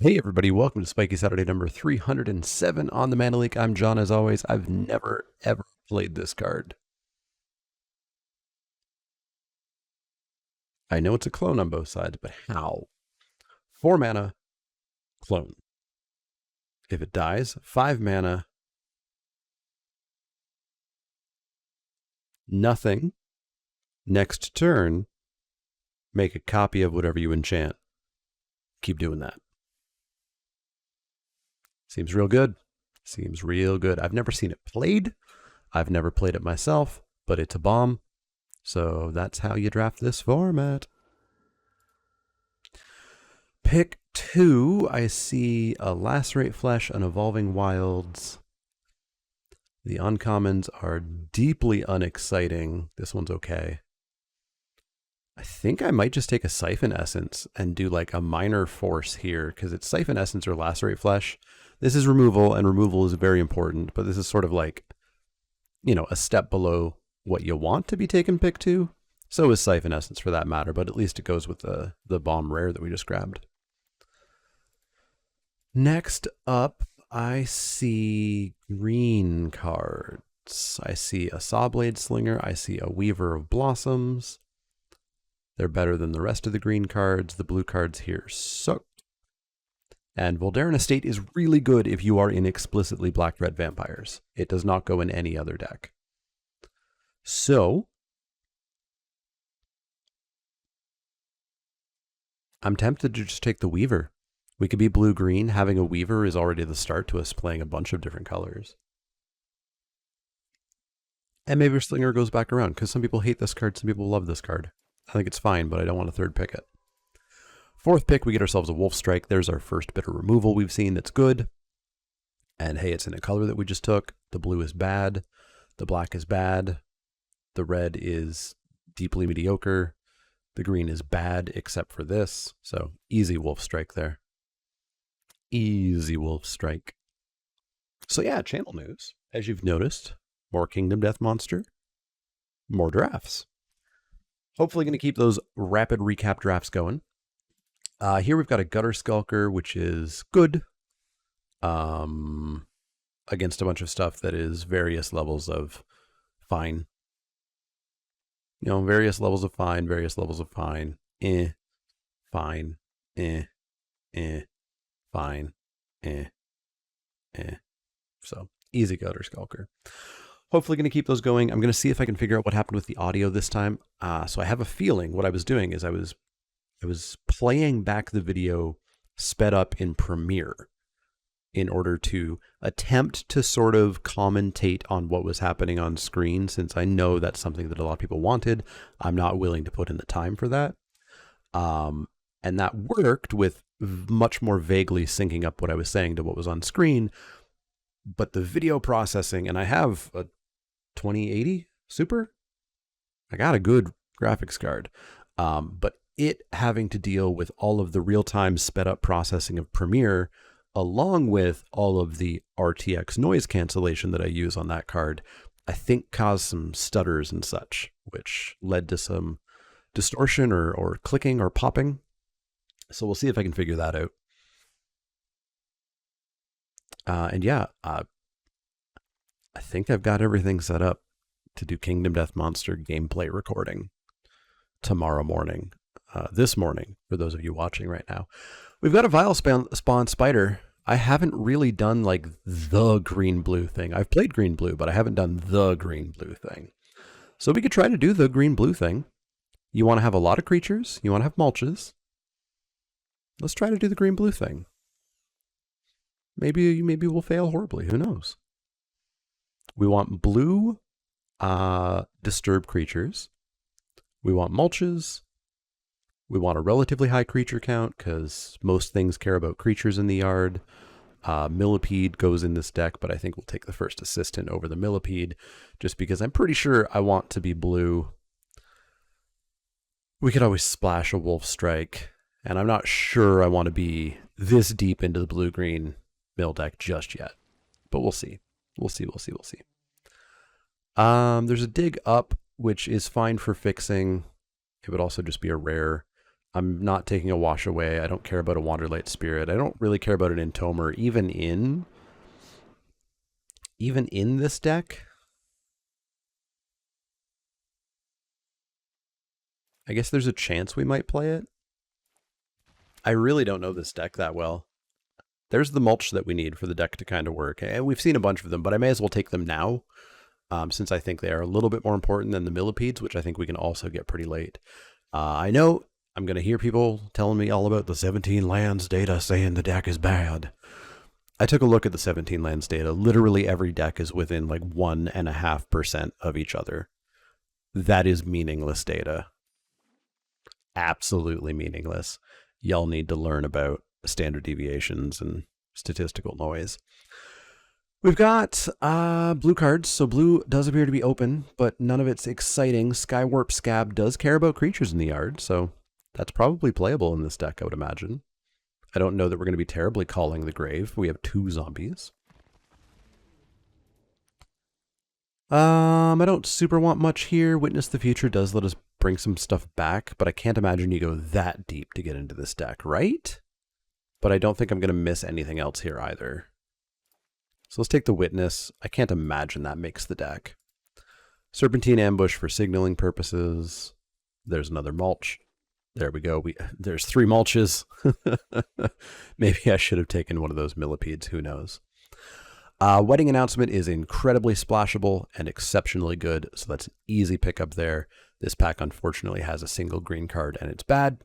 Hey everybody, welcome to Spikey Saturday number 307 on the Leek. I'm John as always. I've never ever played this card. I know it's a clone on both sides, but how? 4 mana, clone. If it dies, 5 mana, nothing. Next turn, make a copy of whatever you enchant. Keep doing that. Seems real good. Seems real good. I've never seen it played. I've never played it myself, but it's a bomb. So that's how you draft this format. Pick 2, I see a Lacerate Flesh, an Evolving Wilds. The uncommons are deeply unexciting. This one's okay. I think I might just take a Siphon Essence and do like a minor force here, because it's Siphon Essence or Lacerate Flesh. This is removal, and removal is very important, but this is sort of like, you know, a step below what you want to be taken pick 2. So is Siphon Essence for that matter, but at least it goes with the bomb rare that we just grabbed. Next up, I see green cards. I see a Sawblade Slinger. I see a Weaver of Blossoms. They're better than the rest of the green cards. The blue cards here suck. And Voldaren Estate is really good if you are in explicitly black-red vampires. It does not go in any other deck. So, I'm tempted to just take the Weaver. We could be blue-green. Having a Weaver is already the start to us playing a bunch of different colors. And maybe Slinger goes back around, because some people hate this card, some people love this card. I think it's fine, but I don't want to third pick it. Fourth pick, we get ourselves a Wolf Strike. There's our first bit of removal we've seen that's good. And hey, it's in a color that we just took. The blue is bad. The black is bad. The red is deeply mediocre. The green is bad, except for this. So easy Wolf Strike there. Easy Wolf Strike. So yeah, channel news. As you've noticed, more Kingdom Death Monster, more drafts. Hopefully going to keep those rapid recap drafts going. Here we've got a Gutter Skulker, which is good against a bunch of stuff that is various levels of fine. You know, various levels of fine, various levels of fine. Fine, fine, So, easy Gutter Skulker. Hopefully going to keep those going. I'm going to see if I can figure out what happened with the audio this time. So I have a feeling what I was doing is I was playing back the video sped up in Premiere in order to attempt to sort of commentate on what was happening on screen, since I know that's something that a lot of people wanted. I'm not willing to put in the time for that. And that worked with much more vaguely syncing up what I was saying to what was on screen. But the video processing, and I have a 2080 Super. I got a good graphics card. But it having to deal with all of the real-time sped-up processing of Premiere, along with all of the RTX noise cancellation that I use on that card, I think caused some stutters and such, which led to some distortion or clicking or popping. So we'll see if I can figure that out. And yeah, I think I've got everything set up to do Kingdom Death Monster gameplay recording tomorrow morning. This morning, for those of you watching right now. We've got a Vile Spawn Spider. I haven't really done like the green-blue thing. I've played green-blue, but I haven't done the green-blue thing. So we could try to do the green-blue thing. You want to have a lot of creatures. You want to have mulches. Let's try to do the green-blue thing. Maybe we'll fail horribly. Who knows? We want blue disturb creatures. We want mulches. We want a relatively high creature count, because most things care about creatures in the yard. Millipede goes in this deck, but I think we'll take the first assistant over the Millipede, just because I'm pretty sure I want to be blue. We could always splash a Wolf Strike, and I'm not sure I want to be this deep into the blue-green mill deck just yet. But we'll see. We'll see. There's a Dig Up, which is fine for fixing. It would also just be a rare. I'm not taking a wash away. I don't care about a Wanderlight Spirit. I don't really care about an Entomer, even in this deck. I guess there's a chance we might play it. I really don't know this deck that well. There's the mulch that we need for the deck to kind of work. And we've seen a bunch of them, but I may as well take them now, since I think they are a little bit more important than the millipedes, which I think we can also get pretty late. I know I'm going to hear people telling me all about the 17 lands data saying the deck is bad. I took a look at the 17 lands data. Literally every deck is within like 1.5% of each other. That is meaningless data. Absolutely meaningless. Y'all need to learn about standard deviations and statistical noise. We've got blue cards, so blue does appear to be open, but none of it's exciting. Skywarp Scab does care about creatures in the yard, so that's probably playable in this deck, I would imagine. I don't know that we're going to be terribly calling the grave. We have 2 zombies. I don't super want much here. Witness the Future does let us bring some stuff back, but I can't imagine you go that deep to get into this deck, right? But I don't think I'm going to miss anything else here either. So let's take the Witness. I can't imagine that makes the deck. Serpentine Ambush for signaling purposes. There's another mulch. There we go. There's 3 mulches. Maybe I should have taken one of those millipedes. Who knows? Wedding Announcement is incredibly splashable and exceptionally good, so that's an easy pickup there. This pack, unfortunately, has a single green card, and it's bad.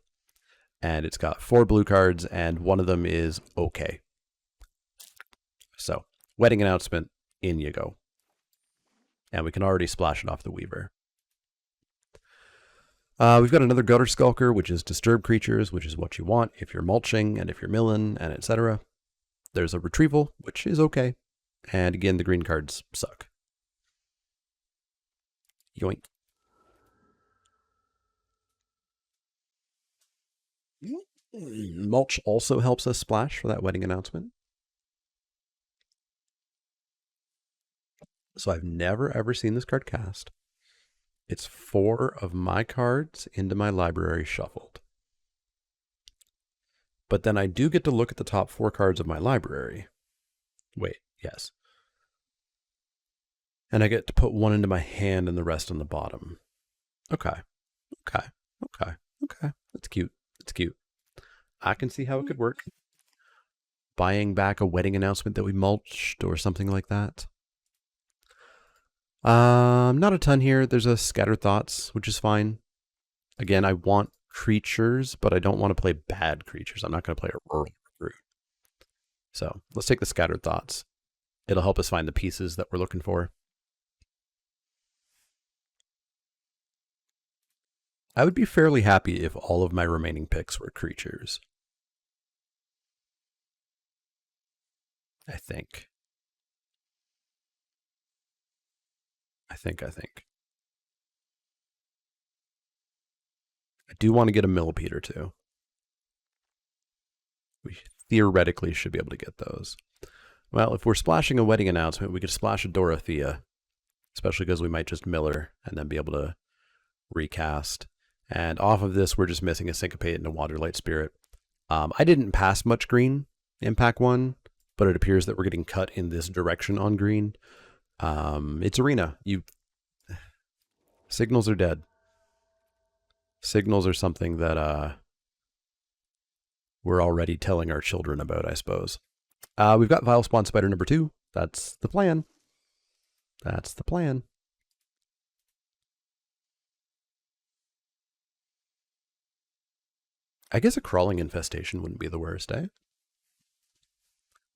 And it's got 4 blue cards, and one of them is okay. So, Wedding Announcement, in you go. And we can already splash it off the Weaver. We've got another Gutter Skulker, which is disturb creatures, which is what you want if you're mulching and if you're milling, and etc. There's a Retrieval, which is okay. And again, the green cards suck. Yoink. Mulch also helps us splash for that Wedding Announcement. So I've never ever seen this card cast. It's 4 of my cards into my library shuffled. But then I do get to look at the top 4 cards of my library. Wait, yes. And I get to put 1 into my hand and the rest on the bottom. Okay. That's cute. It's cute. I can see how it could work. Buying back a Wedding Announcement that we mulched or something like that. Not a ton here. There's a Scattered Thoughts, which is fine. Again, I want creatures, but I don't want to play bad creatures. I'm not going to play a rural recruit. So let's take the Scattered Thoughts. It'll help us find the pieces that we're looking for. I would be fairly happy if all of my remaining picks were creatures. I think. I do want to get a millipede or 2. We theoretically should be able to get those. Well, if we're splashing a Wedding Announcement, we could splash a Dorothea, especially because we might just mill her and then be able to recast. And off of this, we're just missing a Syncopate and a Wanderlight Spirit. I didn't pass much green in pack 1, but it appears that we're getting cut in this direction on green. It's Arena. Signals are dead. Signals are something that we're already telling our children about, I suppose. We've got Vile Spawn Spider number 2. That's the plan. That's the plan. I guess a Crawling Infestation wouldn't be the worst, eh?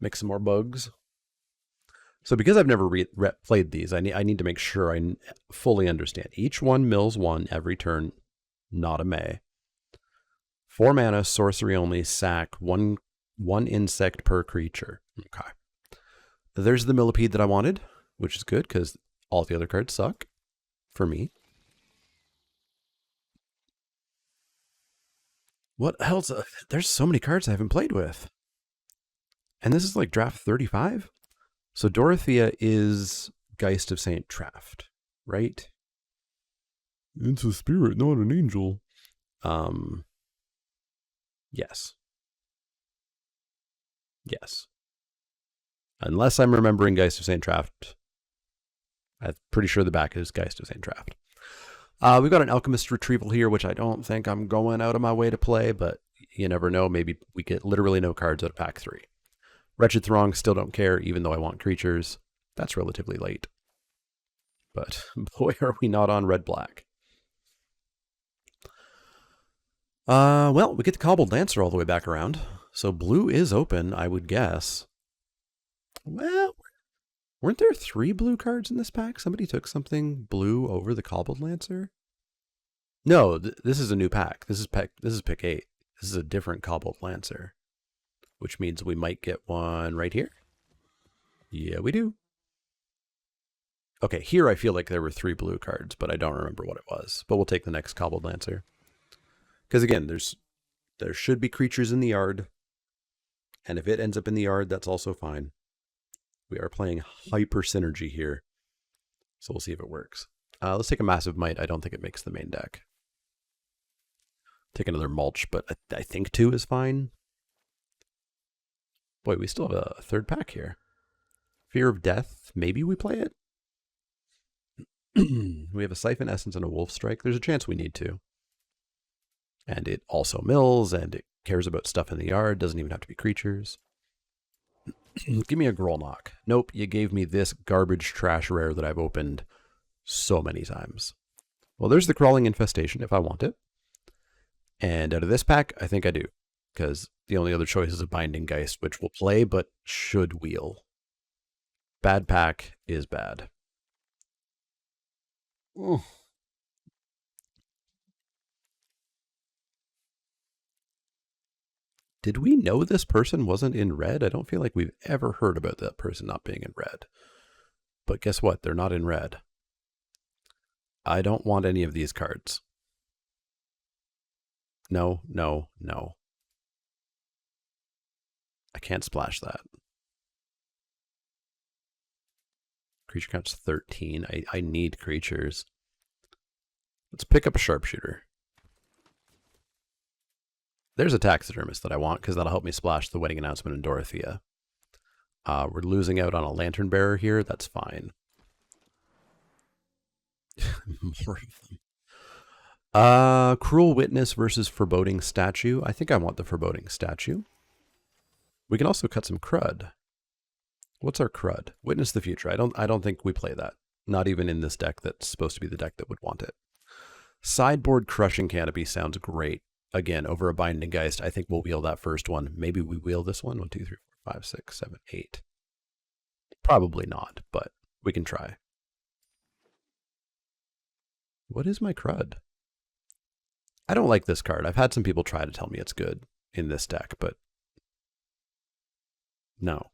Make some more bugs. So because I've never played these, I need to make sure I fully understand. Each one mills 1 every turn, not a May. 4 mana, sorcery only, sack, one insect per creature. Okay. There's the millipede that I wanted, which is good because all the other cards suck for me. What else? There's so many cards I haven't played with. And this is like draft 35? So Dorothea is Geist of St. Traft, right? It's a spirit, not an angel. Yes. Yes. Unless I'm remembering Geist of St. Traft. I'm pretty sure the back is Geist of St. Traft. We've got an Alchemist Retrieval here, which I don't think I'm going out of my way to play, but you never know. Maybe we get literally no cards out of pack 3. Wretched Throng, still don't care, even though I want creatures. That's relatively late. But boy, are we not on red-black. Well, we get the Cobbled Lancer all the way back around. So blue is open, I would guess. Well, weren't there 3 blue cards in this pack? Somebody took something blue over the Cobbled Lancer? No, this is a new pack. This is pick 8. This is a different Cobbled Lancer, which means we might get one right here. Yeah, we do. Okay, here I feel like there were 3 blue cards, but I don't remember what it was. But we'll take the next Cobbled Lancer. Because again, there should be creatures in the yard. And if it ends up in the yard, that's also fine. We are playing hyper synergy here. So we'll see if it works. Let's take a Massive Might. I don't think it makes the main deck. Take another Mulch, but I think 2 is fine. Boy, we still have a third pack here. Fear of Death. Maybe we play it? We have a Siphon Essence and a Wolf Strike. There's a chance we need to. And it also mills, and it cares about stuff in the yard. Doesn't even have to be creatures. Give me a Grolnok. Nope, you gave me this garbage trash rare that I've opened so many times. Well, there's the Crawling Infestation if I want it. And out of this pack, I think I do. Because the only other choice is a Binding Geist, which will play, but should wheel. Bad pack is bad. Ooh. Did we know this person wasn't in red? I don't feel like we've ever heard about that person not being in red. But guess what? They're not in red. I don't want any of these cards. No, no, no. I can't splash that. Creature count's 13. I need creatures. Let's pick up a Sharpshooter. There's a Taxidermist that I want because that'll help me splash the Wedding Announcement and Dorothea. We're losing out on a Lantern Bearer here. That's fine. More of them. Cruel Witness versus Foreboding Statue. I think I want the Foreboding Statue. We can also cut some crud. What's our crud? Witness the Future. I don't think we play that. Not even in this deck that's supposed to be the deck that would want it. Sideboard Crushing Canopy sounds great. Again, over a Binding Geist, I think we'll wheel that first one. Maybe we wheel this one. 1, 2, 3, 4, 5, 6, 7, 8. Probably not, but we can try. What is my crud? I don't like this card. I've had some people try to tell me it's good in this deck, but no.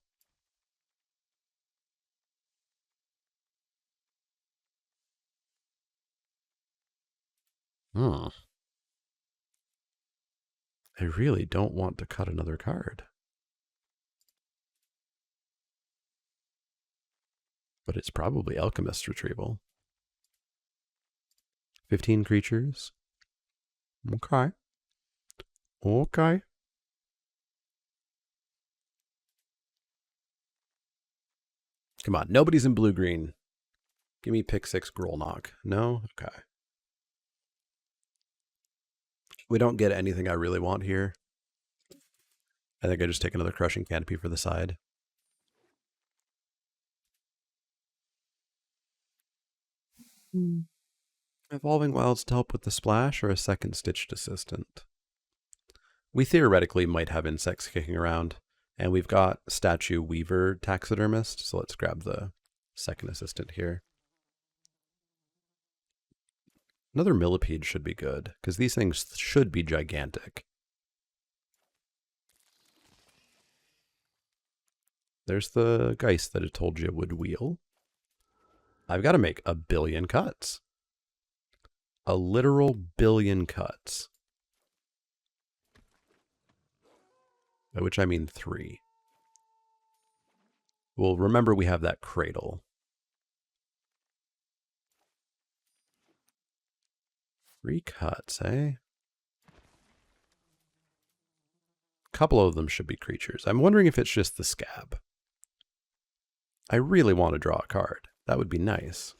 I really don't want to cut another card. But it's probably Alchemist Retrieval. 15 creatures. Okay. Okay. Come on, nobody's in blue-green. Give me pick 6 Grolnok. No? Okay. We don't get anything I really want here. I think I just take another Crushing Canopy for the side. Evolving Wilds to help with the splash or a second Stitched Assistant? We theoretically might have insects kicking around, and we've got Statue Weaver Taxidermist, so let's grab the second assistant here. Another Millipede should be good, because these things should be gigantic. There's the Geist that I told you would wheel. I've got to make a billion cuts. A literal billion cuts. By which I mean 3. Well, remember we have that Cradle. 3 cuts, eh? A couple of them should be creatures. I'm wondering if it's just the scab. I really want to draw a card. That would be nice.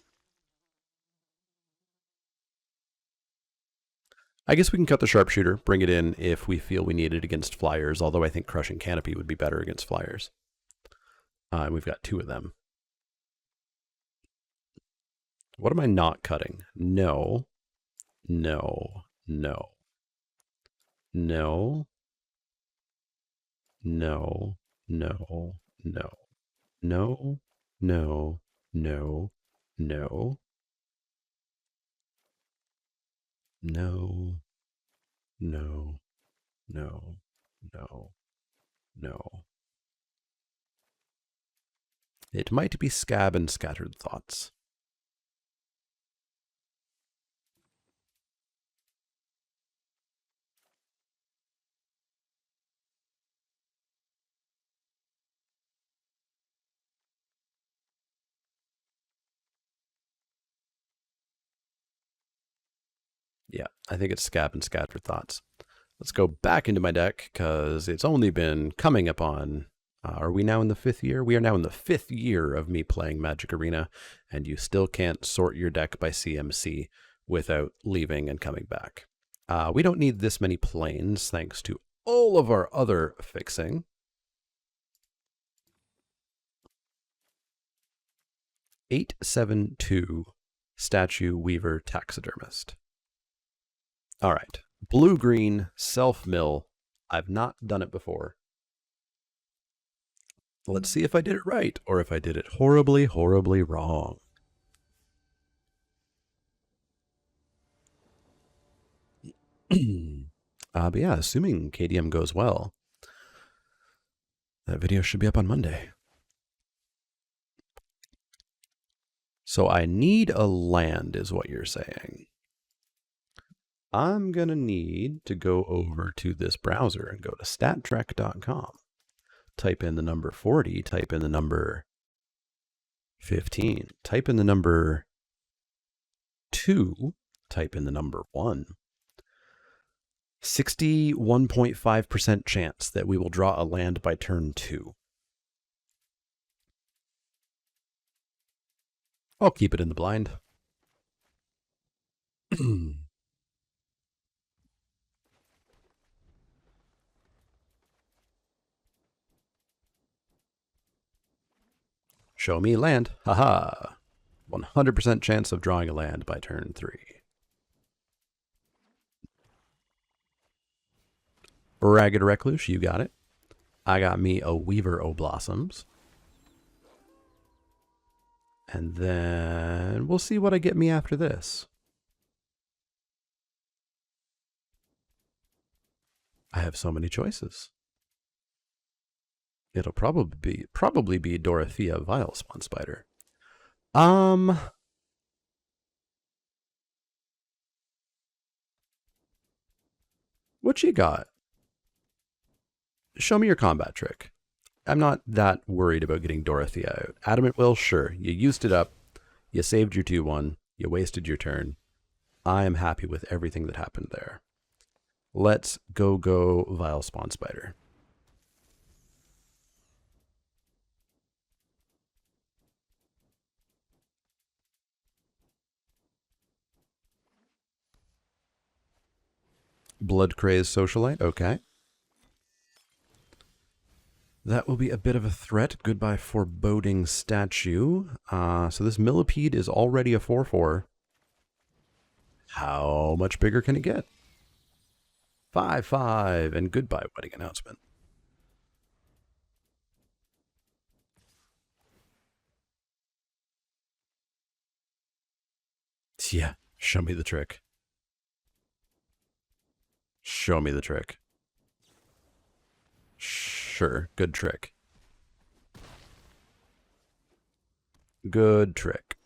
I guess we can cut the sharpshooter, bring it in if we feel we need it against flyers, although I think crushing canopy would be better against flyers. And we've got 2 of them. What am I not cutting? No. No. No. No. No. No. No. No. No. No. No. No. No. No. No. No. It might be scab and scattered thoughts. Yeah, I think it's scab and scattered thoughts. Let's go back into my deck because it's only been coming upon. Are we now in the 5th year? We are now in the 5th year of me playing Magic Arena, and you still can't sort your deck by CMC without leaving and coming back. We don't need this many planes thanks to all of our other fixing. 872 Statue Weaver Taxidermist. All right. Blue-green, self-mill. I've not done it before. Let's see if I did it right, or if I did it horribly, horribly wrong. But yeah, assuming KDM goes well, that video should be up on Monday. So I need a land, is what you're saying. I'm going to need to go over to this browser and go to stattrek.com. Type in the number 40, type in the number 15, type in the number 2, type in the number 1. 61.5% chance that we will draw a land by turn 2. I'll keep it in the blind. Show me land. Haha. 100% chance of drawing a land by turn 3. Ragged Recluse, you got it. I got me a Weaver O'Blossoms. And then we'll see what I get me after this. I have so many choices. It'll probably be Dorothea Vile Spawn Spider. What you got? Show me your combat trick. I'm not that worried about getting Dorothea out. Adamant Will, sure. You used it up. You saved your 2-1. You wasted your turn. I am happy with everything that happened there. Let's go Vile Spawn Spider. Blood Crazed Socialite, okay. That will be a bit of a threat. Goodbye, Foreboding Statue. So this Millipede is already a 4/4. How much bigger can it get? 5/5, and goodbye, Wedding Announcement. Yeah, show me the trick. Show me the trick. Sure, good trick. Good trick.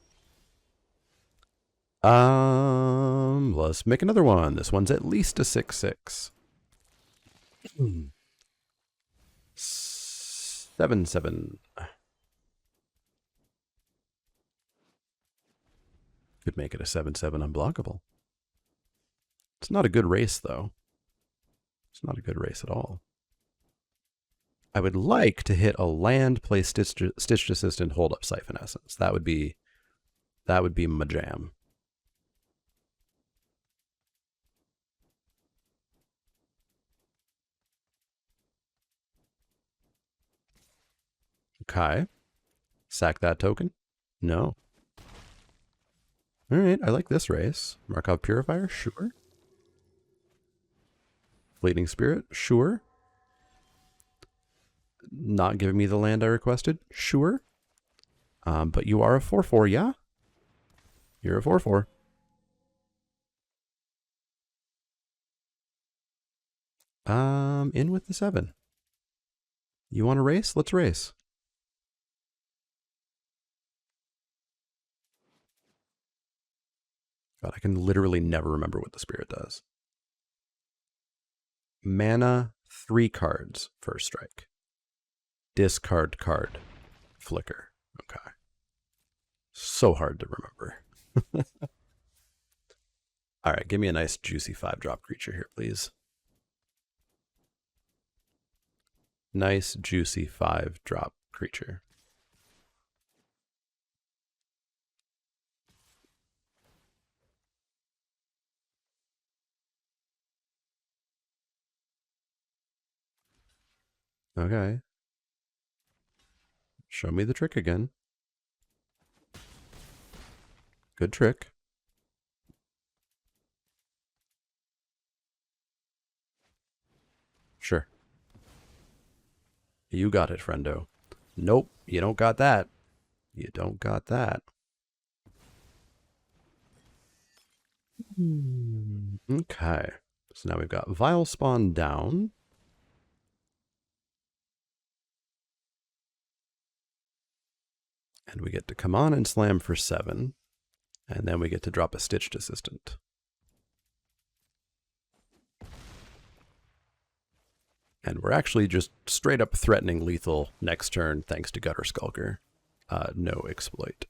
Let's make another one. This one's at least a 6/6. 7/7. Could make it a 7/7 unblockable. It's not a good race, though. It's not a good race at all. I would like to hit a land, play Stitched Assistant, hold up Siphon Essence. That would be my jam. Okay. Sack that token? No. All right, I like this race. Markov Purifier? Sure. Fleeting Spirit? Sure. Not giving me the land I requested? Sure. But you are a 4/4, yeah? You're a 4/4. In with the 7. You want to race? Let's race. God, I can literally never remember what the spirit does. Mana, 3 cards, first strike. Discard card, flicker. Okay. So hard to remember. All right, give me a nice juicy 5-drop creature here, please. Nice juicy 5-drop creature. Okay. Show me the trick again. Good trick. Sure. You got it, friendo. Nope, you don't got that. You don't got that. Okay. So now we've got Vile Spawn down. And we get to come on and slam for 7. And then we get to drop a Stitched Assistant. And we're actually just straight up threatening lethal next turn thanks to Gutter Skulker. No exploit.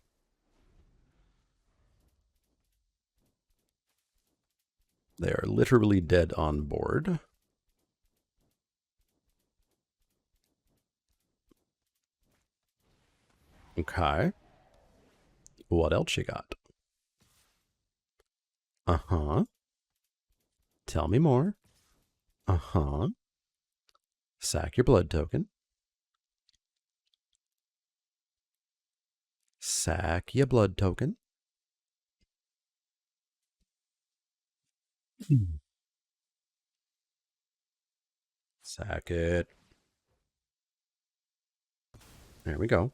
They are literally dead on board. Okay. What else you got? Uh-huh. Tell me more. Uh-huh. Sack your blood token. Sack your blood token. Sack it. There we go.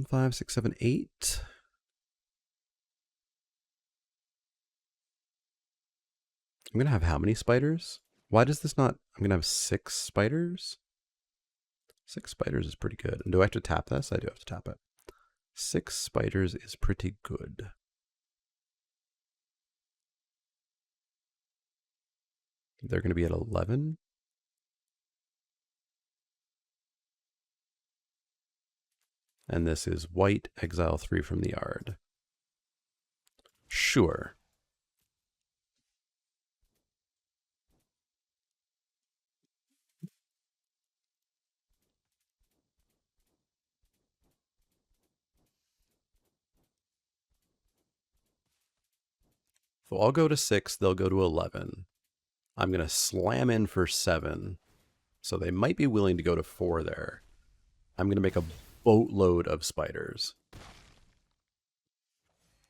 5, 6, 7, 8. I'm gonna have how many spiders? Why does this not? I'm gonna have 6 spiders. 6 spiders is pretty good. And do I have to tap this? I do have to tap it. 6 spiders is pretty good. They're gonna be at 11. And this is white, exile 3 from the yard. Sure. So I'll go to 6, they'll go to 11. I'm going to slam in for 7. So they might be willing to go to 4 there. I'm going to make a boatload of spiders.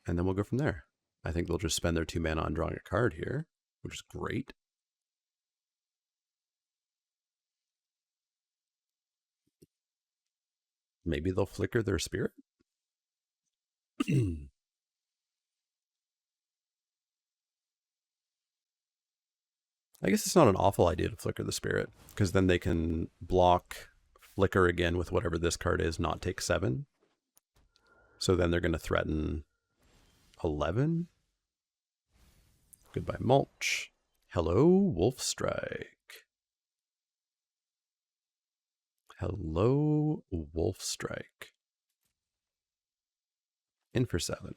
And then we'll go from there. I think they'll just spend their 2 mana on drawing a card here, which is great. Maybe they'll flicker their spirit. I guess it's not an awful idea to flicker the spirit, because then they can block flicker again with whatever this card is, not take 7. So then they're going to threaten 11. Goodbye, Mulch. Hello, Wolf Strike. Hello, Wolf Strike. In for 7.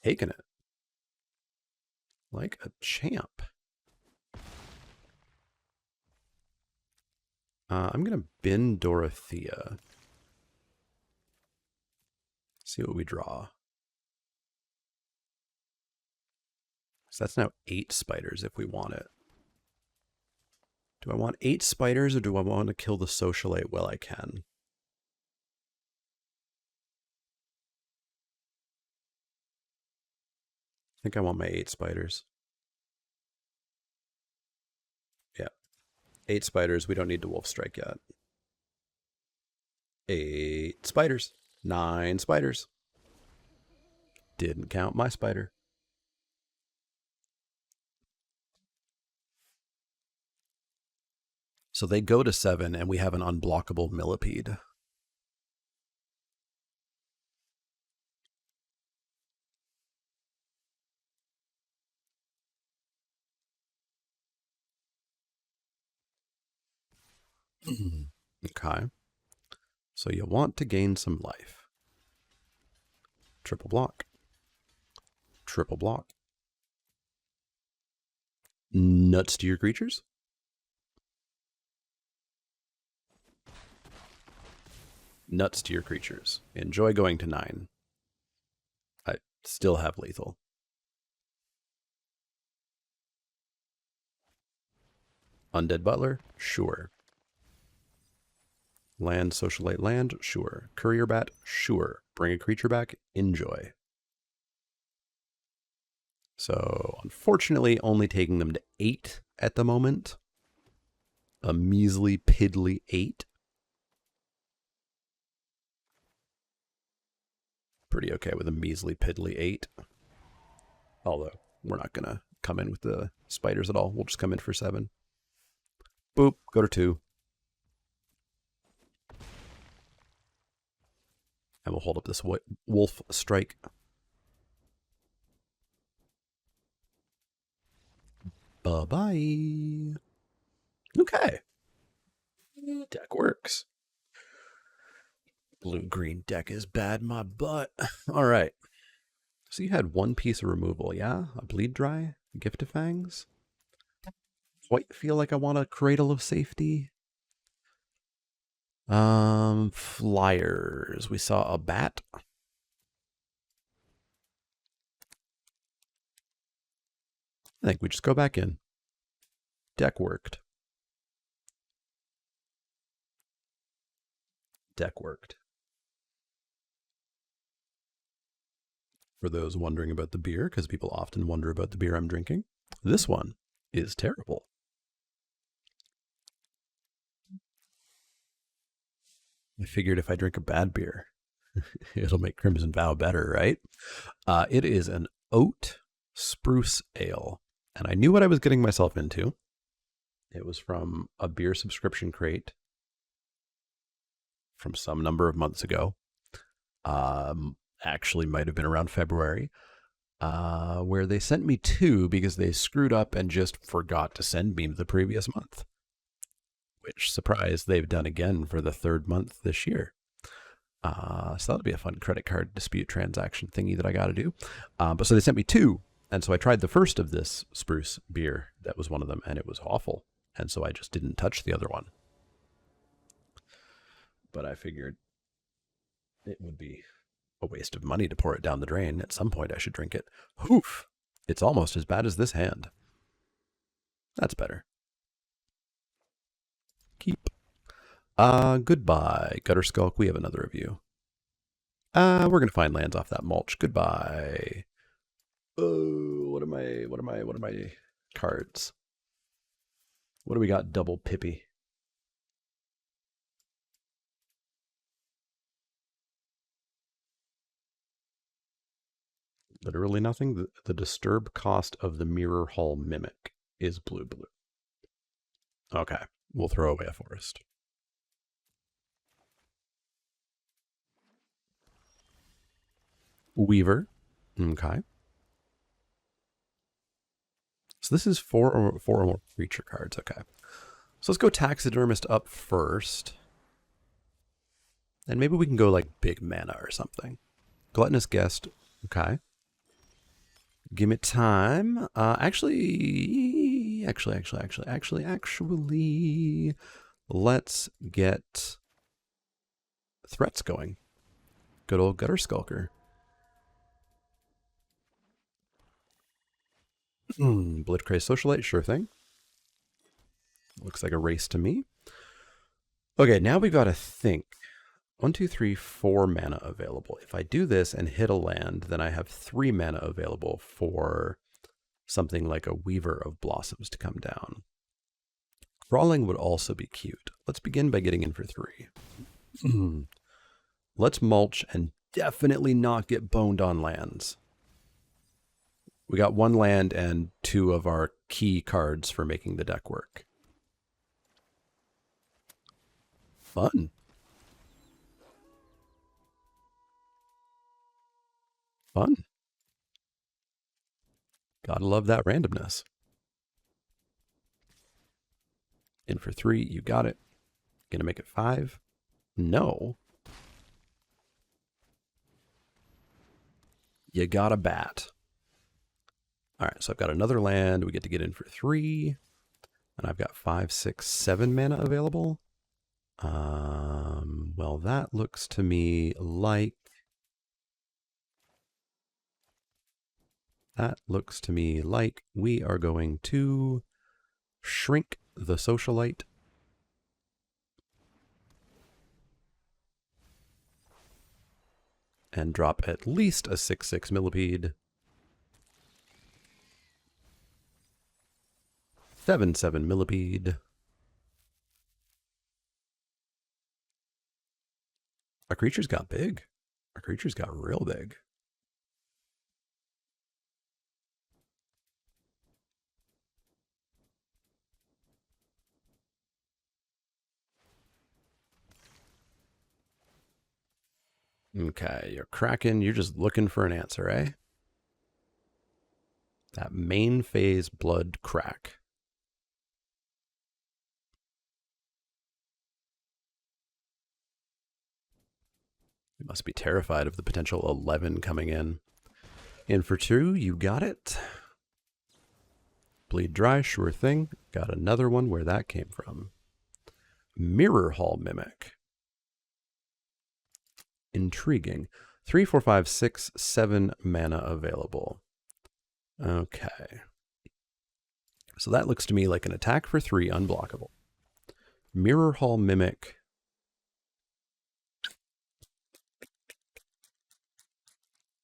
Taking it. Like a champ. I'm going to bin Dorothea. See what we draw. So that's now 8 spiders if we want it. Do I want 8 spiders or do I want to kill the socialite while I can? I think I want my 8 spiders. Yeah. 8 spiders. We don't need to wolf strike yet. 8 spiders. 9 spiders. Didn't count my spider. So they go to 7 and we have an unblockable millipede. Okay. So you want to gain some life. Triple block. Triple block. Nuts to your creatures. Nuts to your creatures. Enjoy going to 9. I still have lethal. Undead Butler? Sure. Land, socialite land? Sure. Courier Bat? Sure. Bring a creature back? Enjoy. So, unfortunately, only taking them to 8 at the moment. A measly, piddly 8. Pretty okay with a measly, piddly 8. Although, we're not going to come in with the spiders at all. We'll just come in for 7. Boop, go to 2. And we'll hold up this wolf strike. Bye-bye. Okay. Deck works. Blue-green deck is bad, my butt. All right. So you had 1 piece of removal, yeah? A Bleed Dry? Gift of Fangs? Quite feel like I want a Cradle of Safety. Flyers. We saw a bat. I think we just go back in. Deck worked. Deck worked. For those wondering about the beer, because people often wonder about the beer I'm drinking, this one is terrible. I figured if I drink a bad beer, it'll make Crimson Vow better, right? It is an oat spruce ale. And I knew what I was getting myself into. It was from a beer subscription crate from some number of months ago. Actually might have been around February, where they sent me 2 because they screwed up and just forgot to send me the previous month. Which, surprise, they've done again for the 3rd month this year. So that'll be a fun credit card dispute transaction thingy that I got to do. But so they sent me 2. And so I tried the first of this spruce beer. That was one of them, and it was awful. And so I just didn't touch the other one. But I figured it would be a waste of money to pour it down the drain. At some point I should drink it. Hoof! It's almost as bad as this hand. That's better. Keep. Goodbye, Gutter Skulk. We have another review. We're gonna find lands off that mulch. Goodbye. Oh, what are my cards? What do we got? Double Pippy. Literally nothing. The disturb cost of the Mirror Hall Mimic is blue. Okay, we'll throw away a forest. Weaver. Okay. So this is 4 or more creature cards. Okay. So let's go Taxidermist up first. And maybe we can go like big mana or something. Gluttonous Guest. Okay. Give me time. Actually, let's get threats going. Good old Gutter Skulker. Blitzcray Socialite, sure thing. Looks like a race to me. Okay, now we've got to think. 1, 2, 3, 4 mana available. If I do this and hit a land, then I have 3 mana available for something like a Weaver of Blossoms to come down. Crawling would also be cute. Let's begin by getting in for 3. Let's mulch and definitely not get boned on lands. We got 1 land and 2 of our key cards for making the deck work. Fun. Fun. Gotta love that randomness. In for 3, you got it. Gonna make it 5? No. You got a bat. All right, so I've got another land. We get to get in for 3. And I've got 5, 6, 7 mana available. Well, that looks to me like... we are going to shrink the Socialite. And drop at least a 6/6 Millipede. 7/7 Millipede. Our creatures got big. Our creatures got real big. Okay, you're cracking. You're just looking for an answer, eh? That main phase blood crack. You must be terrified of the potential 11 coming in. In for 2, you got it. Bleed dry, sure thing. Got another one where that came from. Mirror Hall Mimic. Intriguing. 3, 4, 5, 6, 7 mana available. Okay. So that looks to me like an attack for 3, unblockable. Mirror Hall Mimic.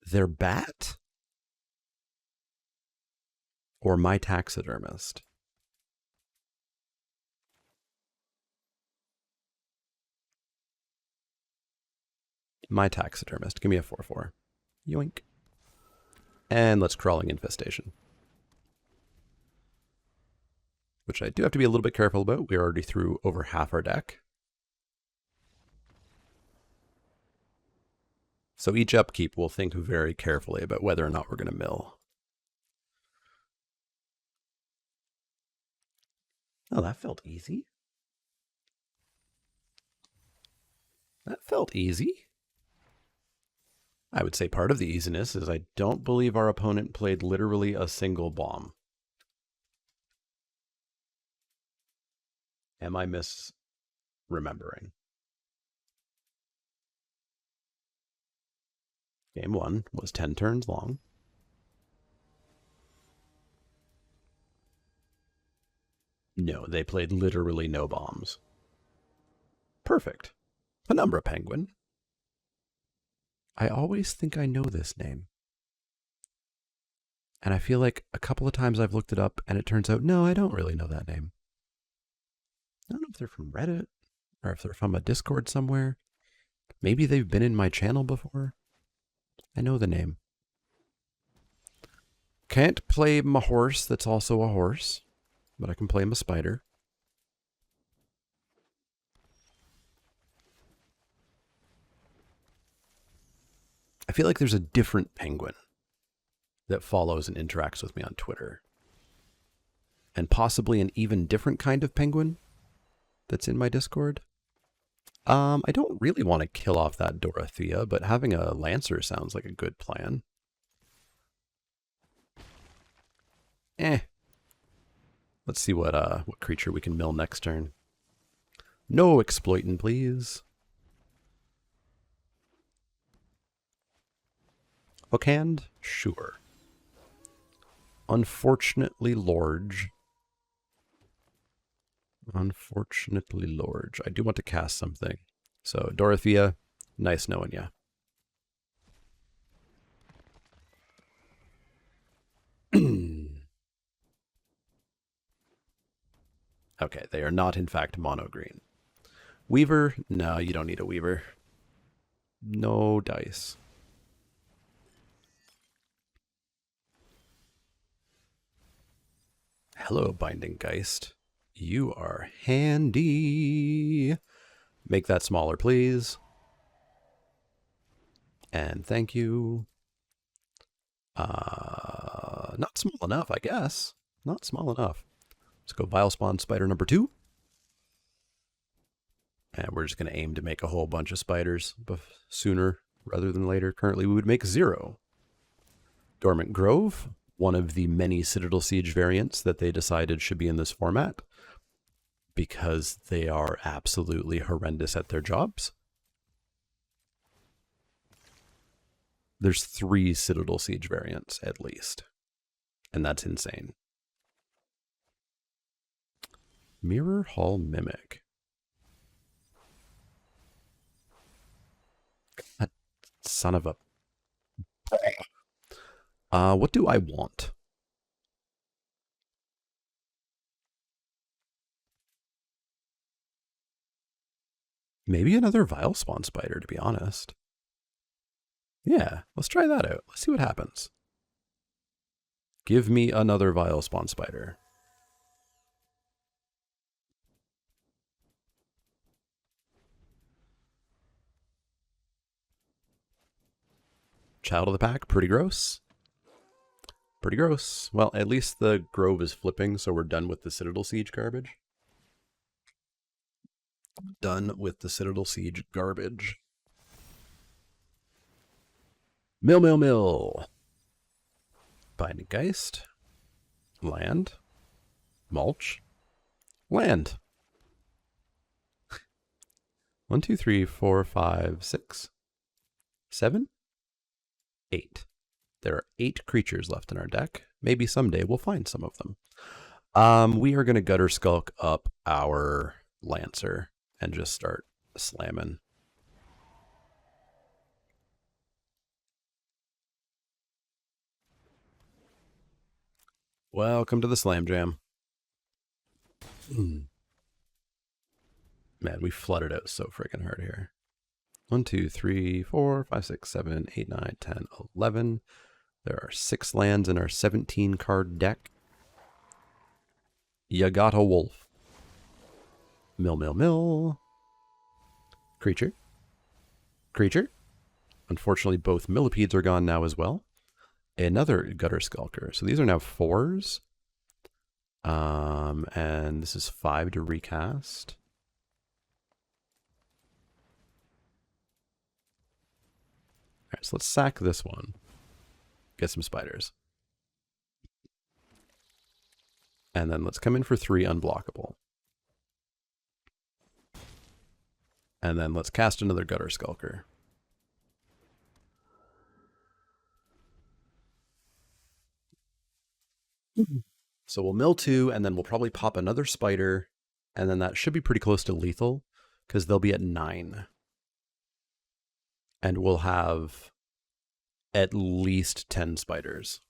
Their bat? Or my taxidermist? My taxidermist. Give me a 4/4. Yoink. And let's Crawling Infestation. Which I do have to be a little bit careful about. We're already through over half our deck. So each upkeep we'll think very carefully about whether or not we're going to mill. Oh, that felt easy. That felt easy. I would say part of the easiness is I don't believe our opponent played literally a single bomb. Am I misremembering? Game 1 was 10 turns long. No, they played literally no bombs. Perfect. Penumbra Penguin. I always think I know this name. And I feel like a couple of times I've looked it up and it turns out, no, I don't really know that name. I don't know if they're from Reddit or if they're from a Discord somewhere. Maybe they've been in my channel before. I know the name. Can't play my horse that's also a horse, but I can play my spider. I feel like there's a different penguin that follows and interacts with me on Twitter. And possibly an even different kind of penguin that's in my Discord. I don't really want to kill off that Dorothea, but having a Lancer sounds like a good plan. Eh. Let's see what creature we can mill next turn. No exploiting, please. Hookhand? Sure. Unfortunately large. Unfortunately large. I do want to cast something. So, Dorothea, nice knowing ya. Okay, they are not in fact mono green. Weaver? No, you don't need a Weaver. No dice. Hello, Binding Geist. You are handy. Make that smaller, please. And thank you. Not small enough, I guess. Not small enough. Let's go Vile Spawn Spider number 2. And we're just going to aim to make a whole bunch of spiders sooner rather than later. Currently, we would make 0. Dormant Grove, one of the many Citadel Siege variants that they decided should be in this format because they are absolutely horrendous at their jobs. There's 3 Citadel Siege variants, at least. And that's insane. Mirror Hall Mimic. God, son of a... what do I want? Maybe another Vile Spawn Spider, to be honest. Yeah, let's try that out. Let's see what happens. Give me another Vile Spawn Spider. Child of the Pack, pretty gross. Pretty gross. Well, at least the Grove is flipping, so we're done with the Citadel Siege garbage. Done with the Citadel Siege garbage. Mill, mill, mill. Binding Geist. Land. Mulch. Land. 1, 2, 3, 4, 5, 6, 7, 8. There are 8 creatures left in our deck. Maybe someday we'll find some of them. We are going to Gutter Skulk up our Lancer and just start slamming. Welcome to the Slam Jam. Man, we flooded out so freaking hard here. 1, 2, 3, 4, 5, 6, 7, 8, 9, 10, 11. There are 6 lands in our 17 card deck. You got a wolf. Mill, mill, mill. Creature. Creature. Unfortunately, both millipedes are gone now as well. Another Gutter Skulker. So these are now 4s. And this is 5 to recast. All right, so let's sack this one. Get some spiders. And then let's come in for 3 unblockable. And then let's cast another Gutter Skulker. So we'll mill 2, and then we'll probably pop another spider, and then that should be pretty close to lethal, because they'll be at 9. And we'll have at least 10 spiders.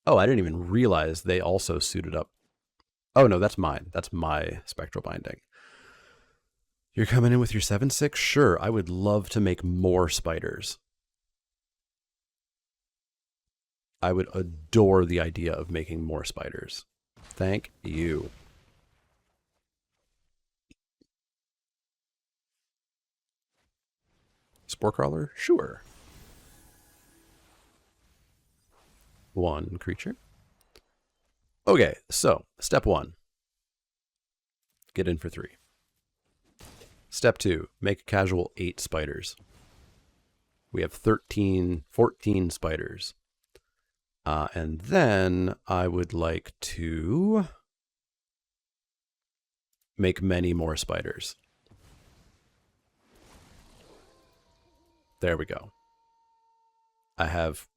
Oh, I didn't even realize they also suited up. Oh, no, that's mine. That's my Spectral Binding. You're coming in with your 7/6? Sure, I would love to make more spiders. I would adore the idea of making more spiders. Thank you. Spore Crawler? Sure. 1 creature. Okay, so step 1. Get in for 3. Step 2. Make a casual 8 spiders. We have 13, 14 spiders. And then I would like to make many more spiders. There we go. I have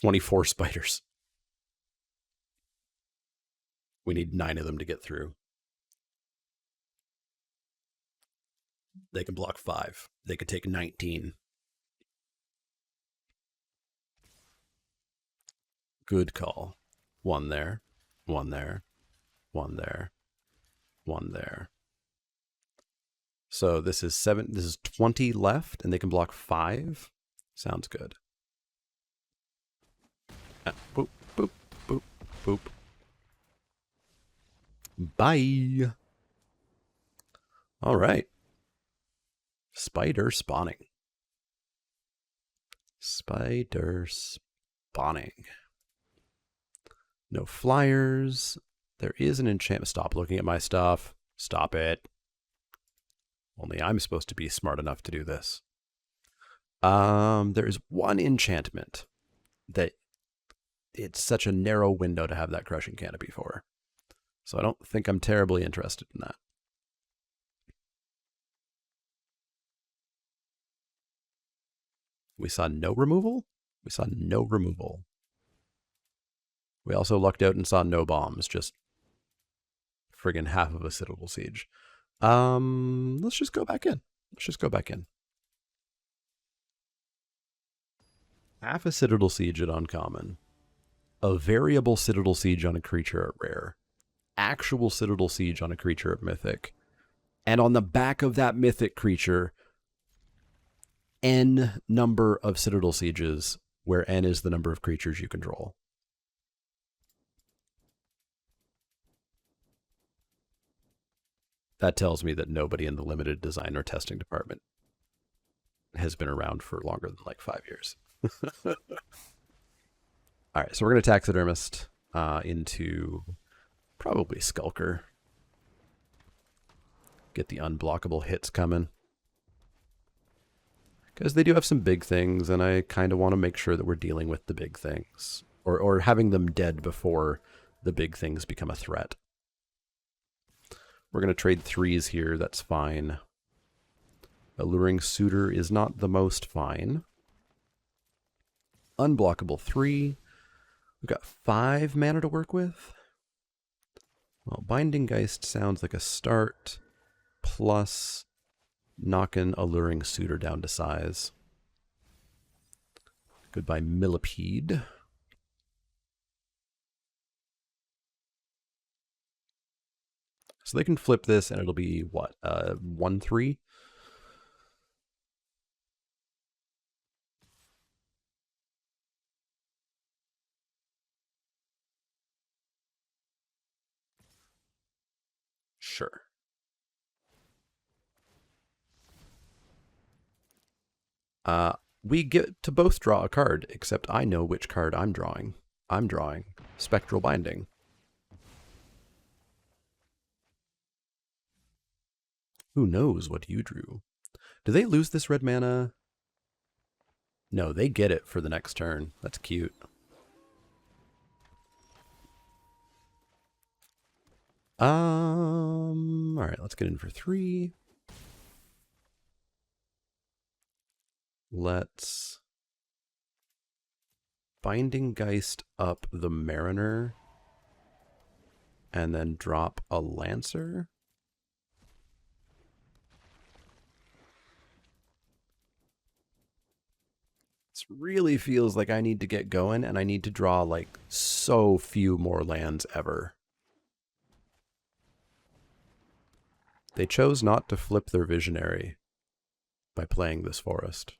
24 spiders. We need 9 of them to get through. They can block 5. They could take 19. Good call. 1 there, 1 there, 1 there, 1 there. So this is 7. This is 20 left, and they can block 5. Sounds good. Boop, boop, boop, boop. Bye. All right. Spider spawning. Spider spawning. No flyers. There is an enchantment. Stop looking at my stuff. Stop it. Only I'm supposed to be smart enough to do this. There is one enchantment that it's such a narrow window to have that crushing canopy for. So I don't think I'm terribly interested in that. We saw no removal? We saw no removal. We also lucked out and saw no bombs, just friggin' half of a Citadel Siege. Let's just go back in. Let's just go back in. Half a Citadel Siege at uncommon. A variable Citadel Siege on a creature at rare. Actual Citadel Siege on a creature at mythic. And on the back of that mythic creature, N number of Citadel Sieges, where N is the number of creatures you control. That tells me that nobody in the limited design or testing department has been around for longer than like 5 years. All right, so we're going to taxidermist into probably Skulker. Get the unblockable hits coming. Because they do have some big things, and I kind of want to make sure that we're dealing with the big things. Or having them dead before the big things become a threat. We're going to trade 3s here, that's fine. Alluring Suitor is not the most fine. Unblockable 3. We've got 5 mana to work with. Well, Binding Geist sounds like a start, plus knocking Alluring Suitor down to size. Goodbye, Millipede. So they can flip this, and it'll be, what, 1/3? Sure. We get to both draw a card, except I know which card I'm drawing. I'm drawing Spectral Binding. Who knows what you drew? Do they lose this red mana? No, they get it for the next turn. That's cute. All right, let's get in for 3. Let's Binding Geist up the Mariner and then drop a Lancer. This really feels like I need to get going, and I need to draw like so few more lands ever. They chose not to flip their Visionary by playing this forest.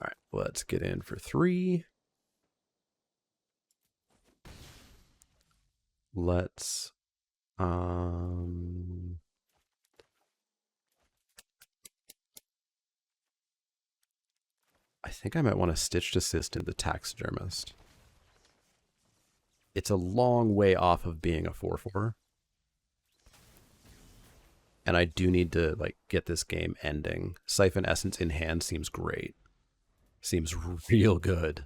All right, let's get in for 3. Let's I think I might want to Stitched Assist into Taxidermist. It's a long way off of being a 4/4. And I do need to like get this game ending. Siphon Essence in hand seems great. Seems real good.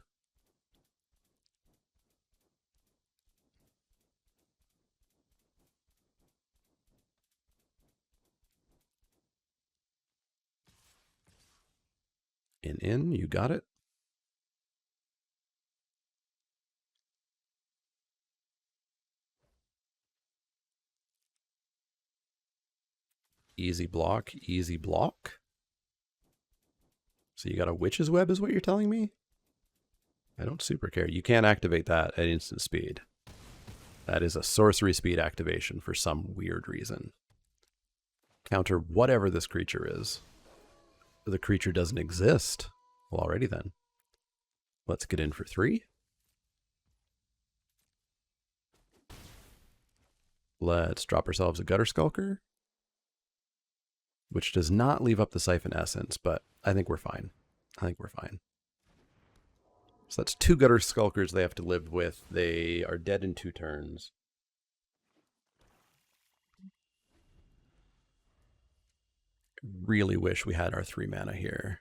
In, you got it. Easy block, easy block. So you got a witch's web is what you're telling me? I don't super care. You can't activate that at instant speed. That is a sorcery speed activation for some weird reason. Counter whatever this creature is. The creature doesn't exist. Well, alrighty then. Let's get in for 3. Let's drop ourselves a Gutter Skulker, which does not leave up the Siphon Essence, but I think we're fine. I think we're fine. So that's 2 Gutter Skulkers they have to live with. They are dead in 2 turns. Really wish we had our 3 mana here.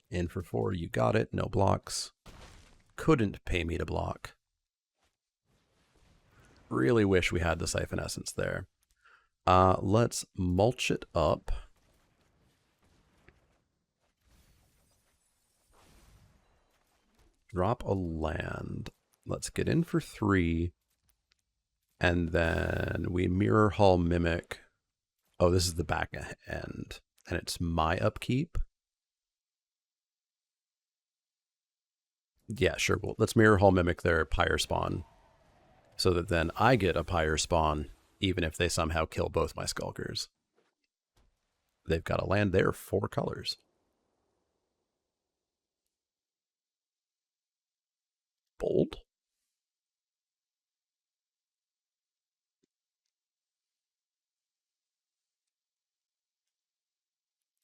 In for 4, you got it. No blocks. Couldn't pay me to block. Really wish we had the Siphon Essence there. Let's mulch it up. Drop a land. Let's get in for 3. And then we Mirror Hall Mimic. Oh, this is the back end. And it's my upkeep. Yeah, sure. Well, let's Mirror Hall Mimic their Pyre Spawn. So that then I get a Pyre Spawn, even if they somehow kill both my Skulkers. They've got a land there, 4 colors. Bold.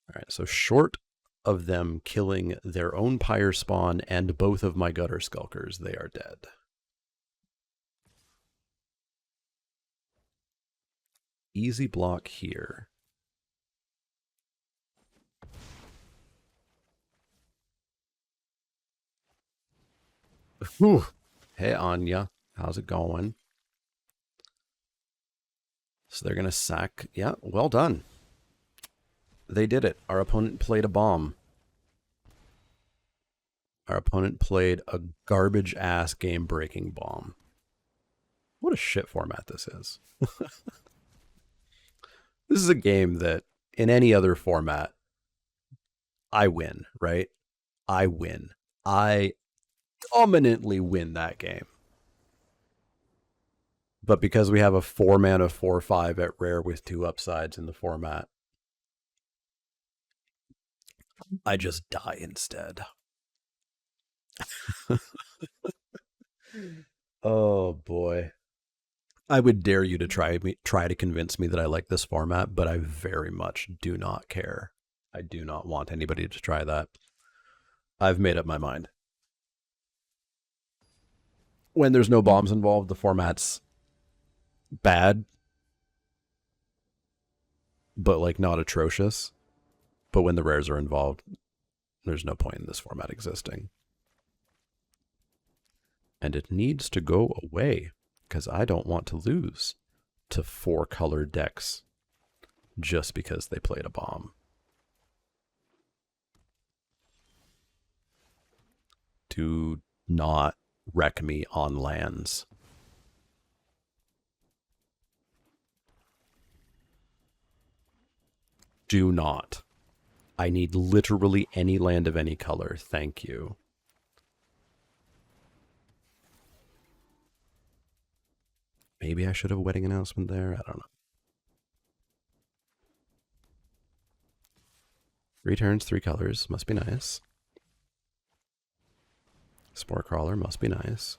All right, so short of them killing their own Pyre Spawn and both of my Gutter Skulkers, they are dead. Easy block here. Whew. Hey, Anya. How's it going? So they're going to sack. Yeah, well done. They did it. Our opponent played a bomb. Our opponent played a garbage-ass game-breaking bomb. What a shit format this is. This is a game that, in any other format, I win, right? I win. I dominantly win that game. But because we have a 4-mana 4/5 at rare with 2 upsides in the format, I just die instead. Oh boy. I would dare you to try to convince me that I like this format, but I very much do not care. I do not want anybody to try that. I've made up my mind. When there's no bombs involved, the format's bad, but like not atrocious. But when the rares are involved, there's no point in this format existing. And it needs to go away, because I don't want to lose to 4-color decks just because they played a bomb. Do not wreck me on lands. Do not. I need literally any land of any color. Thank you. Maybe I should have a wedding announcement there. I don't know. Returns 3 colors. Must be nice. Spore Crawler must be nice.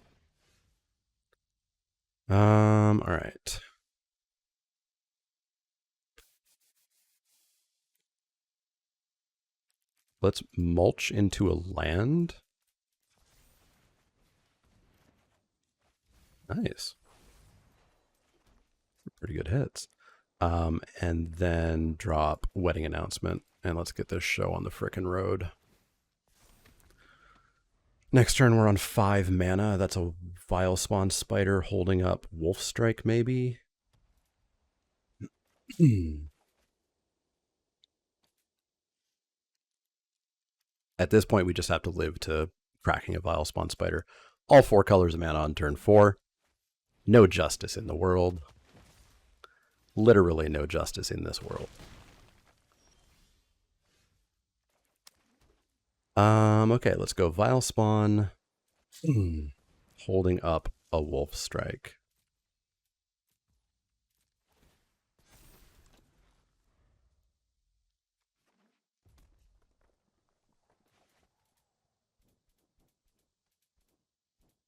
All right. Let's mulch into a land. Nice. Pretty good hits. And then drop Wedding Announcement. And let's get this show on the frickin' road. Next turn we're on 5 mana. That's a Vile Spawn Spider holding up Wolf Strike, maybe? At this point, we just have to live to cracking a Vile Spawn Spider. All 4 colors of mana on turn 4. No justice in the world. Literally no justice in this world. Okay, let's go Vile Spawn. Holding up a Wolf Strike.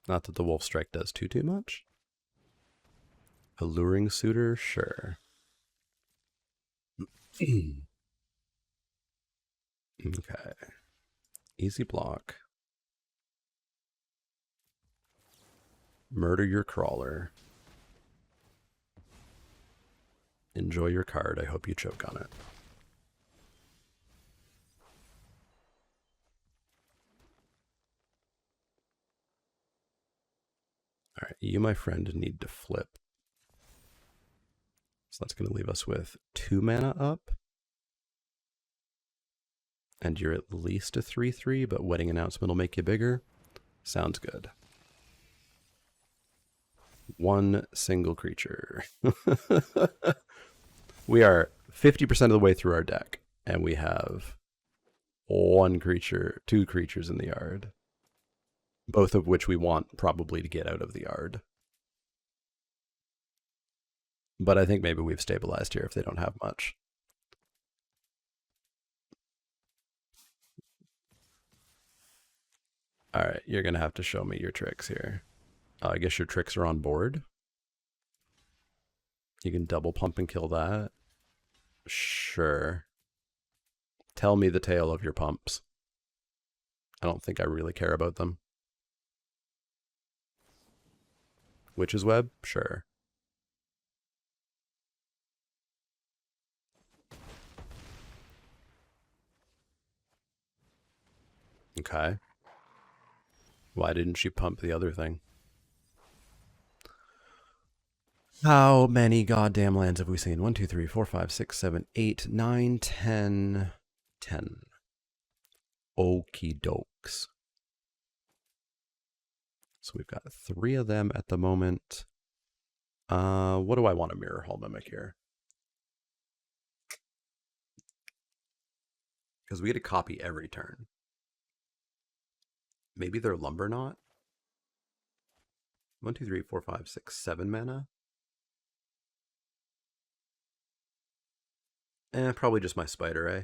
Not that the Wolf Strike does too much. Alluring Suitor, sure. Okay. Easy block. Murder your crawler. Enjoy your card. I hope you choke on it. All right, you, my friend, need to flip. So that's going to leave us with 2 mana up. And you're at least a 3/3, but Wedding Announcement will make you bigger. Sounds good. 1 single creature. We are 50% of the way through our deck, and we have 1 creature, 2 creatures in the yard. Both of which we want probably to get out of the yard. But I think maybe we've stabilized here if they don't have much. All right, you're going to have to show me your tricks here. I guess your tricks are on board. You can double pump and kill that. Sure. Tell me the tale of your pumps. I don't think I really care about them. Witch's Web? Sure. Okay. Why didn't she pump the other thing? How many goddamn lands have we seen? 1, 2, 3, 4, 5, 6, 7, 8, 9, 10. 10. Okie dokes. So we've got 3 of them at the moment. What do I want to Mirror Hall Mimic here? Because we get a copy every turn. Maybe they're Lumberknot? 1, 2, 3, 4, 5, 6, 7 mana? Probably just my spider, eh?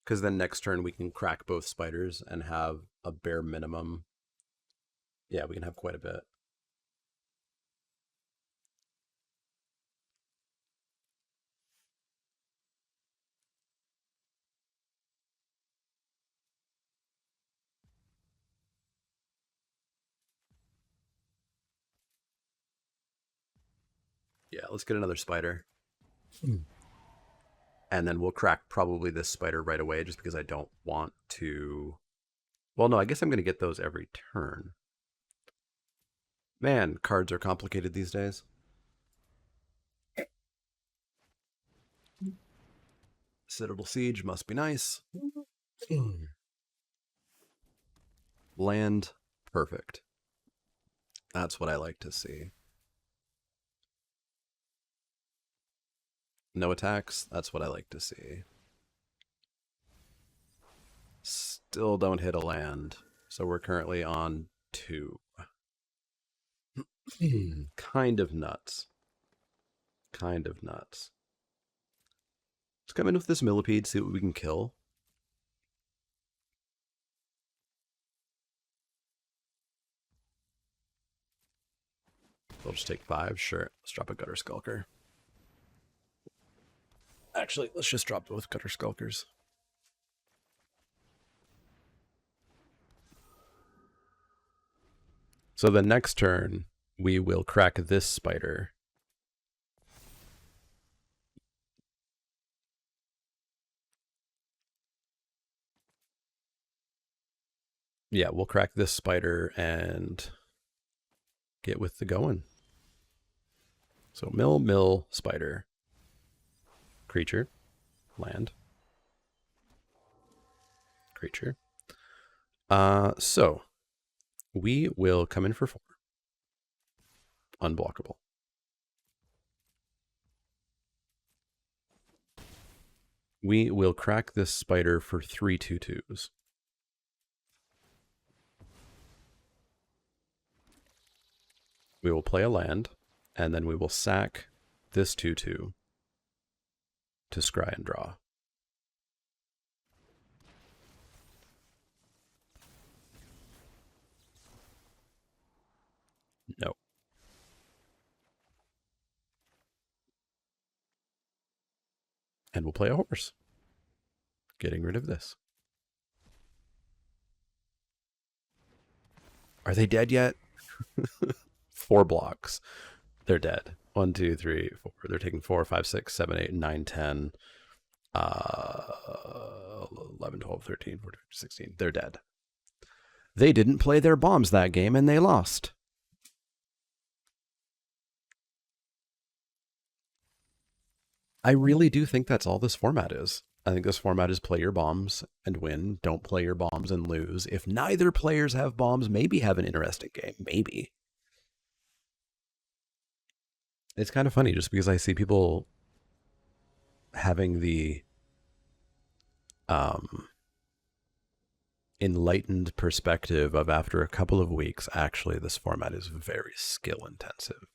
Because then next turn we can crack both spiders and have a bare minimum. Yeah, we can have quite a bit. Yeah, let's get another spider. And then we'll crack probably this spider right away just because I don't want to... Well, no, I guess I'm going to get those every turn. Man, cards are complicated these days. Citadel Siege must be nice. Land, perfect. That's what I like to see. No attacks, that's what I like to see. Still don't hit a land, so we're currently on 2. Kind of nuts. Kind of nuts. Let's come in with this Millipede, see what we can kill. They'll just take 5, sure. Let's drop a Gutter Skulker. Actually, let's just drop both Gutter Skulkers. So the next turn, we will crack this spider. Yeah, we'll crack this spider and get with the going. So mill, spider, creature, land, creature. So we will come in for 4. Unblockable. We will crack this spider for 3 2/2s. We will play a land, and then we will sack this 2/2 to scry and draw. No. And we'll play a horse. Getting rid of this. Are they dead yet? 4 blocks. They're dead. 1, 2, 3, 4. They're taking 4, 5, 6, 7, 8, 9, 10, 11, 12, 13, 14, 16. They're dead. They didn't play their bombs that game and they lost. I really do think that's all this format is. I think this format is play your bombs and win. Don't play your bombs and lose. If neither players have bombs, maybe have an interesting game. Maybe. It's kind of funny just because I see people having the enlightened perspective of after a couple of weeks, actually this format is very skill intensive.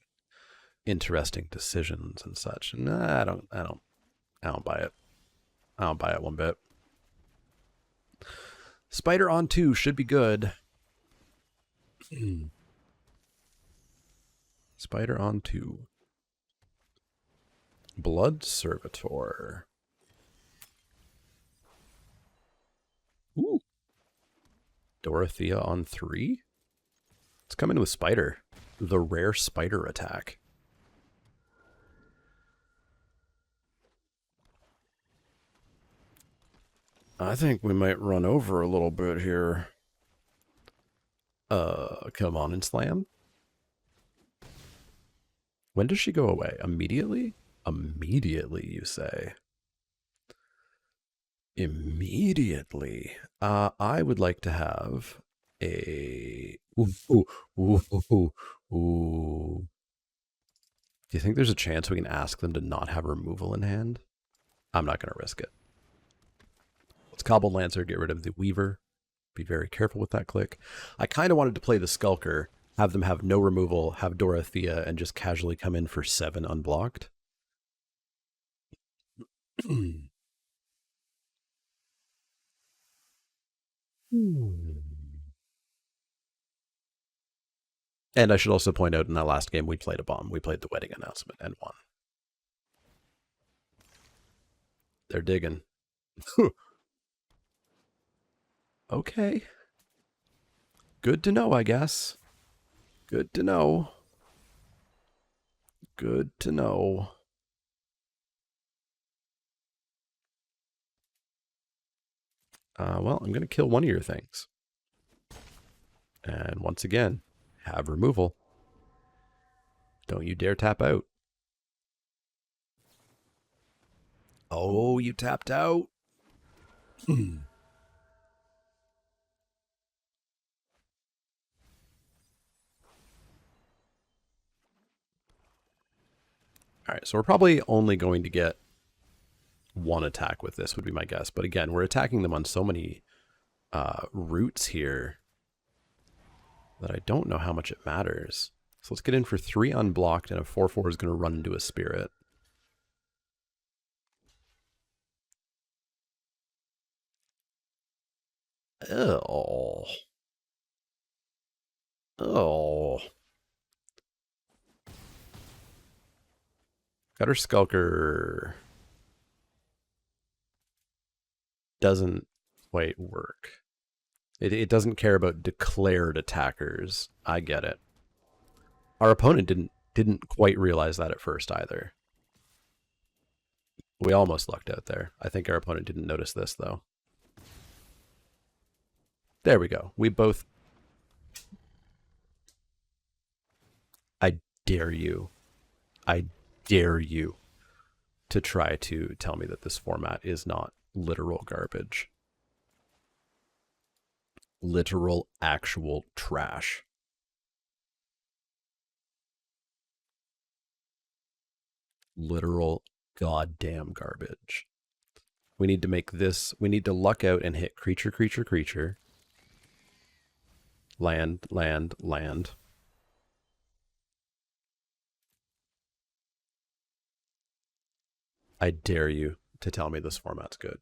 Interesting decisions and such. Nah, I don't buy it. I don't buy it one bit. Spider on 2 should be good. Spider on 2. Blood Servitor. Ooh. Dorothea on 3. Let's come in with Spider. The rare spider attack. I think we might run over a little bit here. Come on and slam. When does she go away? Immediately? Immediately, you say? Immediately. I would like to have a... Ooh. Do you think there's a chance we can ask them to not have removal in hand? I'm not going to risk it. Let's Cobble Lancer, get rid of the Weaver. Be very careful with that click. I kind of wanted to play the Skulker, have them have no removal, have Dorothea, and just casually come in for 7 unblocked. And I should also point out in that last game we played a bomb. We played the Wedding Announcement and won. They're digging. Okay. Good to know, I guess. Good to know. Good to know. Well, I'm going to kill one of your things. And once again, have removal. Don't you dare tap out. Oh, you tapped out. All right, so we're probably only going to get 1 attack with this, would be my guess. But again, we're attacking them on so many routes here that I don't know how much it matters. So let's get in for 3 unblocked, and a 4/4 is going to run into a spirit. Oh. Oh. Gutter Skulker doesn't quite work. It doesn't care about declared attackers. I get it. Our opponent didn't quite realize that at first either. We almost lucked out there. I think our opponent didn't notice this though. There we go. We both... I dare you. I dare you to try to tell me that this format is not literal garbage. Literal, actual trash. Literal, goddamn garbage. We need to make this... We need to luck out and hit creature, creature, creature. Land, land, land. I dare you to tell me this format's good.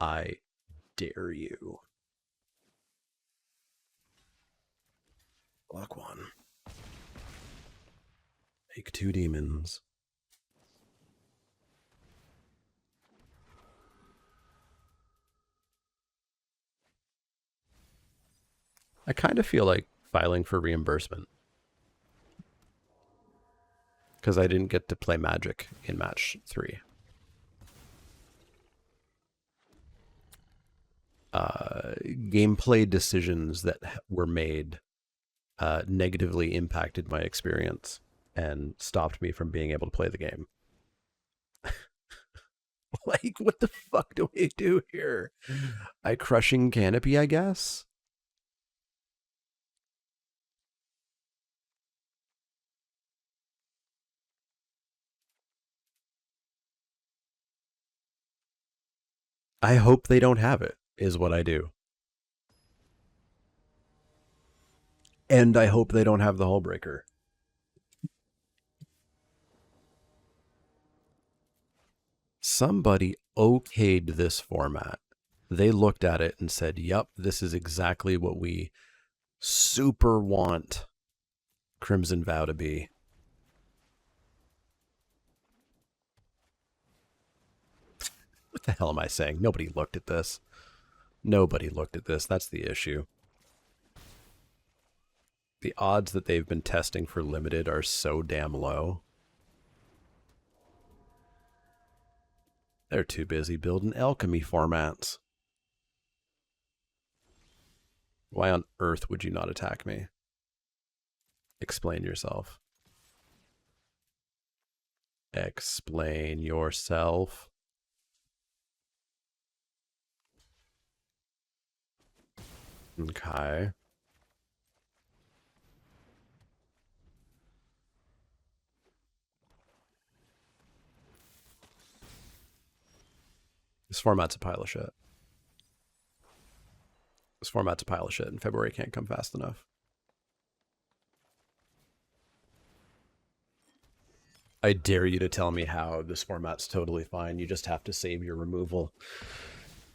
I dare you. Block one. Make 2 demons. I kind of feel like filing for reimbursement. Because I didn't get to play Magic in match 3. Gameplay decisions that were made negatively impacted my experience and stopped me from being able to play the game. Like, what the fuck do we do here? I crushing canopy, I guess? I hope they don't have it, is what I do. And I hope they don't have the Hullbreaker. Somebody okayed this format. They looked at it and said, yep, this is exactly what we super want Crimson Vow to be. What the hell am I saying? Nobody looked at this. Nobody looked at this. That's the issue. The odds that they've been testing for limited are so damn low. They're too busy building alchemy formats. Why on earth would you not attack me? Explain yourself. Explain yourself. Okay. This format's a pile of shit. This format's a pile of shit, and February can't come fast enough. I dare you to tell me how this format's totally fine. You just have to save your removal.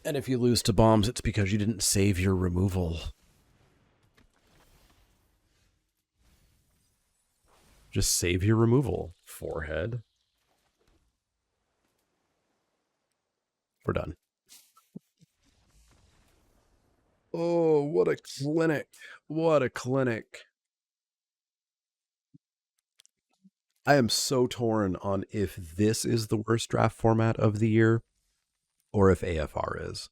And if you lose to bombs, it's because you didn't save your removal. Just save your removal, forehead. We're done. Oh, what a clinic. What a clinic. I am so torn on if this is the worst draft format of the year or if AFR is.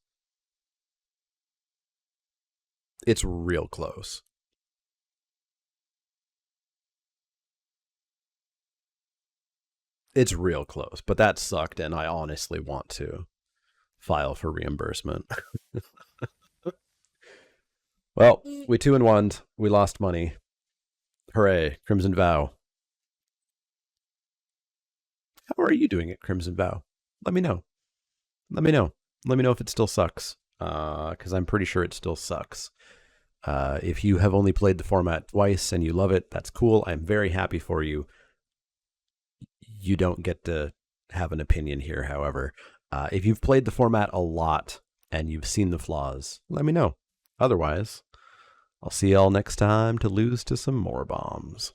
It's real close. It's real close, but that sucked, and I honestly want to file for reimbursement. Well, we 2-1'd. We lost money. Hooray, Crimson Vow. How are you doing at Crimson Vow? Let me know. Let me know. Let me know if it still sucks, because I'm pretty sure it still sucks. If you have only played the format twice and you love it, that's cool. I'm very happy for you. You don't get to have an opinion here, however. If you've played the format a lot and you've seen the flaws, let me know. Otherwise, I'll see y'all next time to lose to some more bombs.